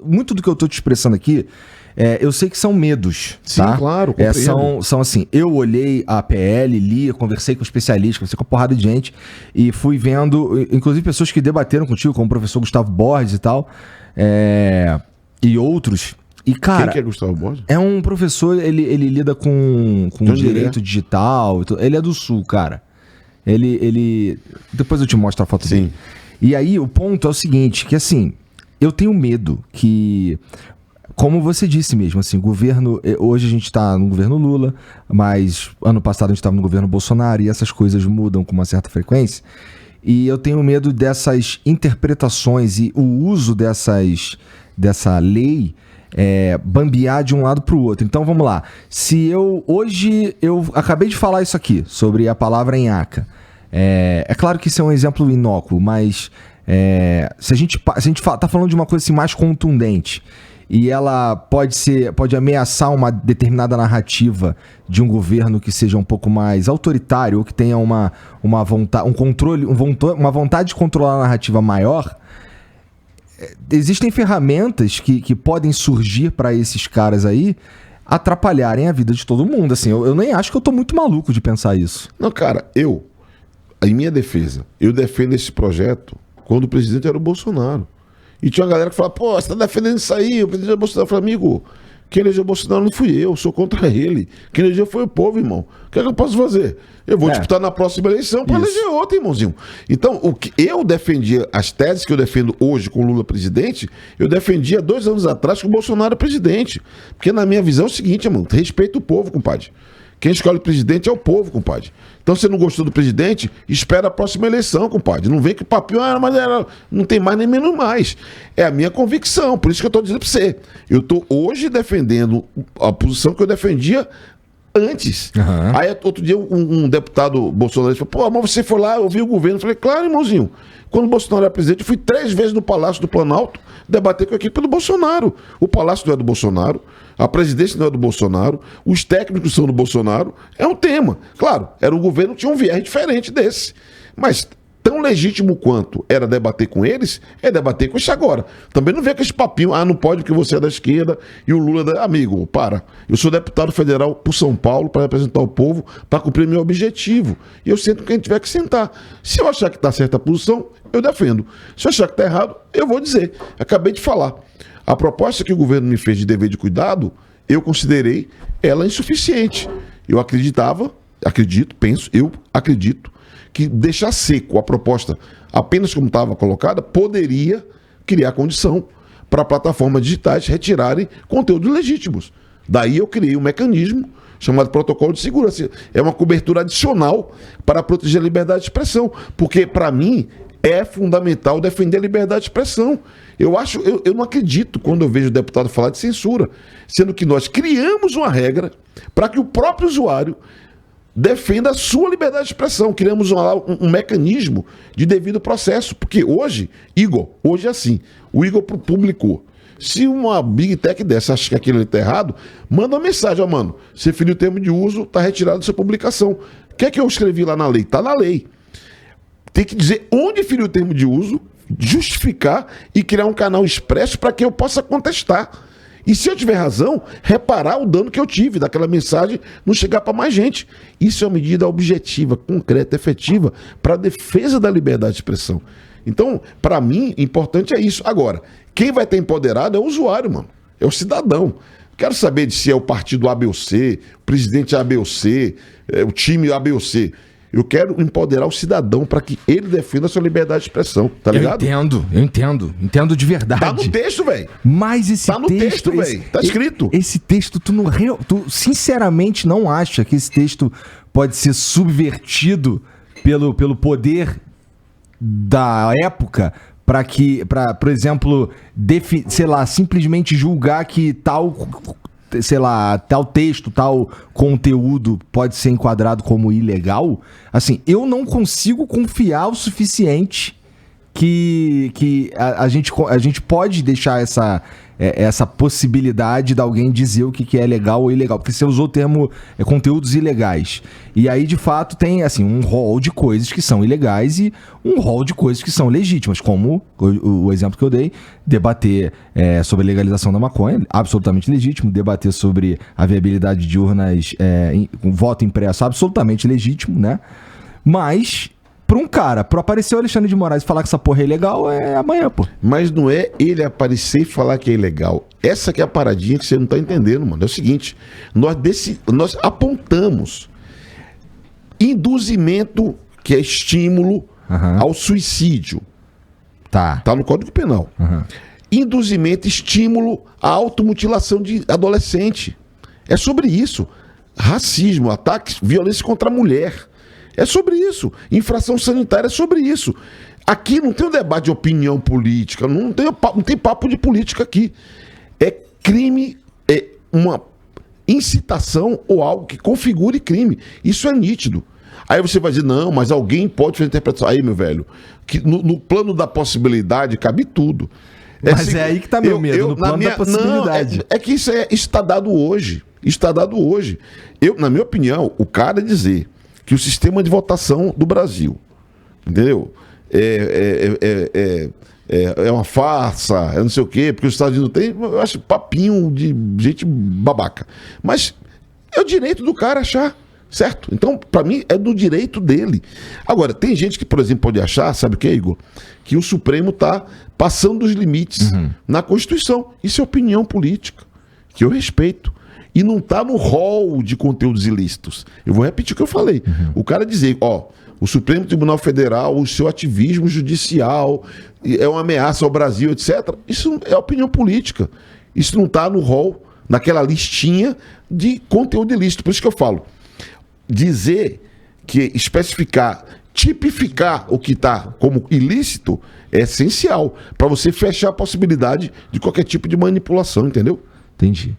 muito do que eu tô te expressando aqui, eu sei que são medos, Sim, tá? claro, São assim, eu olhei a PL, li, conversei com especialistas, conversei com uma porrada de gente e fui vendo, inclusive pessoas que debateram contigo, como o professor Gustavo Borges e tal, e outros. E, cara, quem que é Gustavo Borges? É um professor, ele lida com direito digital, ele é do Sul, cara. Ele depois eu te mostro a foto dele. E aí o ponto é o seguinte, que assim, eu tenho medo que, como você disse mesmo, assim, governo, hoje a gente tá no governo Lula, mas ano passado a gente estava no governo Bolsonaro e essas coisas mudam com uma certa frequência. E eu tenho medo dessas interpretações e o uso dessa lei bambear de um lado para o outro. Então vamos lá. Hoje eu acabei de falar isso aqui sobre a palavra nhaca. É claro que isso é um exemplo inócuo, mas se a gente tá falando de uma coisa assim mais contundente e ela pode ameaçar uma determinada narrativa de um governo que seja um pouco mais autoritário ou que tenha uma vontade de controlar a narrativa maior. Existem ferramentas que podem surgir para esses caras aí atrapalharem a vida de todo mundo. Assim, eu nem acho que eu tô muito maluco de pensar isso. Não, cara, em minha defesa, eu defendo esse projeto quando o presidente era o Bolsonaro. E tinha uma galera que falava, pô, você tá defendendo isso aí, o presidente é o Bolsonaro. Eu falei, amigo, quem elegeu o Bolsonaro não fui eu sou contra ele. Quem elegeu foi o povo, irmão. O que é que eu posso fazer? Eu vou disputar na próxima eleição para eleger outro, irmãozinho. Então, o que eu defendia, as teses que eu defendo hoje com o Lula presidente, eu defendia 2 anos atrás com o Bolsonaro presidente. Porque na minha visão é o seguinte, irmão, respeita o povo, compadre. Quem escolhe o presidente é o povo, compadre. Então, se você não gostou do presidente, espera a próxima eleição, compadre. Não vem que o papinho, mas não tem mais nem menos mais. É a minha convicção, por isso que eu estou dizendo para você. Eu estou hoje defendendo a posição que eu defendia antes. Uhum. Aí, outro dia, um deputado bolsonarista falou, pô, mas você foi lá, ouviu o governo. Eu falei, claro, irmãozinho. Quando o Bolsonaro era presidente, eu fui 3 vezes no Palácio do Planalto debater com a equipe do Bolsonaro. O Palácio não é do Bolsonaro, a presidência não é do Bolsonaro, os técnicos são do Bolsonaro. É um tema. Claro, era um governo que tinha um viés diferente desse. Mas tão legítimo quanto era debater com eles, é debater com isso agora. Também não vê com esse papinho, não pode porque você é da esquerda e o Lula é da... Amigo, para. Eu sou deputado federal por São Paulo para representar o povo, para cumprir meu objetivo. E eu sento quem tiver que sentar. Se eu achar que está certa a posição, eu defendo. Se eu achar que está errado, eu vou dizer. Acabei de falar. A proposta que o governo me fez de dever de cuidado, eu considerei ela insuficiente. Eu acredito que deixar seco a proposta apenas como estava colocada poderia criar condição para plataformas digitais retirarem conteúdos legítimos. Daí eu criei um mecanismo chamado protocolo de segurança. É uma cobertura adicional para proteger a liberdade de expressão, porque para mim é fundamental defender a liberdade de expressão. Eu não acredito quando eu vejo o deputado falar de censura, sendo que nós criamos uma regra para que o próprio usuário defenda a sua liberdade de expressão. Criamos um mecanismo de devido processo, porque hoje é assim, o Igor publicou. Se uma Big Tech dessa acha que aquilo está errado, manda uma mensagem, mano, você feriu o termo de uso, está retirado da sua publicação. O que é que eu escrevi lá na lei? Está na lei. Tem que dizer onde feriu o termo de uso, justificar e criar um canal expresso para que eu possa contestar. E se eu tiver razão, reparar o dano que eu tive daquela mensagem não chegar para mais gente. Isso é uma medida objetiva, concreta, efetiva para a defesa da liberdade de expressão. Então, para mim, importante é isso. Agora, quem vai ter empoderado é o usuário, mano. É o cidadão. Quero saber se é o partido A, B ou C, o presidente A, B ou C, o time A, B ou C. Eu quero empoderar o cidadão para que ele defenda a sua liberdade de expressão, tá ligado? Eu entendo de verdade. Tá no texto, velho. Mas esse texto... Tá no texto, velho. Tá escrito. Esse texto, tu sinceramente não acha que esse texto pode ser subvertido pelo poder da época para por exemplo, simplesmente julgar que tal texto, tal conteúdo pode ser enquadrado como ilegal? Assim, eu não consigo confiar o suficiente que a gente pode deixar essa possibilidade de alguém dizer o que é legal ou ilegal, porque você usou o termo conteúdos ilegais. E aí, de fato, tem assim, um rol de coisas que são ilegais e um rol de coisas que são legítimas, como o exemplo que eu dei, debater sobre a legalização da maconha, absolutamente legítimo, debater sobre a viabilidade de urnas com voto impresso, absolutamente legítimo, né? Mas... pra aparecer o Alexandre de Moraes e falar que essa porra é ilegal, é amanhã, pô. Mas não é ele aparecer e falar que é ilegal. Essa que é a paradinha que você não tá entendendo, mano. É o seguinte, nós apontamos induzimento, que é estímulo ao suicídio. Tá no Código Penal. Induzimento, estímulo à automutilação de adolescente. É sobre isso. Racismo, ataques, violência contra a mulher. É sobre isso. Infração sanitária é sobre isso. Aqui não tem um debate de opinião política, não tem papo de política aqui. É crime, é uma incitação ou algo que configure crime. Isso é nítido. Aí você vai dizer, não, mas alguém pode fazer interpretação. Aí, meu velho, que no plano da possibilidade cabe tudo. Mas assim, é aí que tá meu medo, no plano da possibilidade. Não, é que isso está dado hoje. Está dado hoje. Na minha opinião, o cara dizer que o sistema de votação do Brasil, entendeu? É uma farsa, não sei o quê, porque os Estados Unidos tem, eu acho papinho de gente babaca. Mas é o direito do cara achar, certo? Então, para mim, é do direito dele. Agora, tem gente que, por exemplo, pode achar, sabe o que, Igor? Que o Supremo está passando os limites na Constituição. Isso é opinião política, que eu respeito. E não está no rol de conteúdos ilícitos. Eu vou repetir o que eu falei. O cara dizer, o Supremo Tribunal Federal, o seu ativismo judicial é uma ameaça ao Brasil, etc. Isso é opinião política. Isso não está no rol, naquela listinha de conteúdo ilícito. Por isso que eu falo, dizer que especificar, tipificar o que está como ilícito é essencial para você fechar a possibilidade de qualquer tipo de manipulação, entendeu? Entendi.